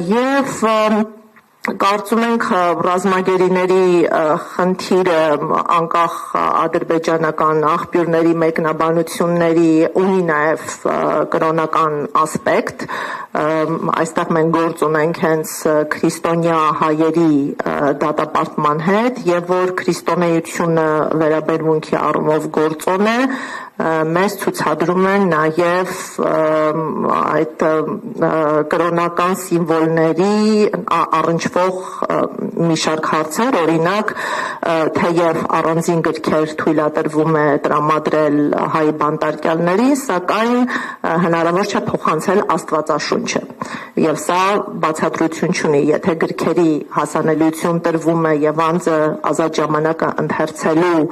Եվ կարծում ենք ռազմագերիների խնդիրը անկախ ադրբեջանական աղբյուրների մեկնաբանությունների ունի նաև կրոնական ասպեկտ, այստեղ մենք գործ ունենք հենց քրիստոնյա հայերի դատապարտման հետ եւ որ քրիստոնեությունը վերաբերմունքի առումով գործոն է, մեզ ցուցադրում են նաև այդ կրոնական սիմվոլների առնչվող մի շարք հարցեր, օրինակ թեև առանձին գրքեր թույլատրվում է տրամադրել հայ բանտարկյալներին, սակայն հնարավոր չէ փոխանցել Աստվածաշունչը։ Եվ սա բացատրություն չունի, եթե գրքերի հասանելիություն տրվում է եւ անձը ազատ ժամանակը ընթերցելու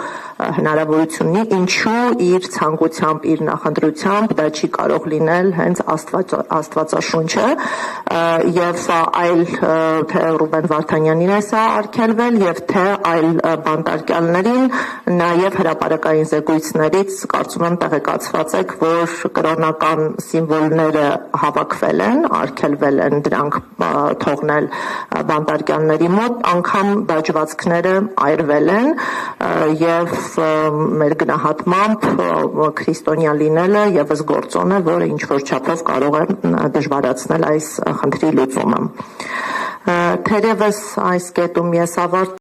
հնարավորություն ունի, ինչու իր ցանկությամբ, իր նախընտրությամբ դա չի կարող լինել հենց Աստվածաշունչը եւ այլ թե Ռուբեն Վարդանյանին է սա արգելվել եւ թե այլ բանտարկյալներին նաեւ հրապարակային զեկույցներից կարծում եմ տեղեկացված եք, որ կրոնական սիմվոլները հավաքվել են, արգելվել են դրանք թողնել բանտարկյալների մոտ, անգամ դաջվածքները այրվել են եւ մեր գնահատմամբ քրիստոնյա լինելը եւս գործոն է, որը ինչ որ չափով կարող է դժվարացնել այս խնդրի լուծումը։ Թերևս այս կետում ես ավարտել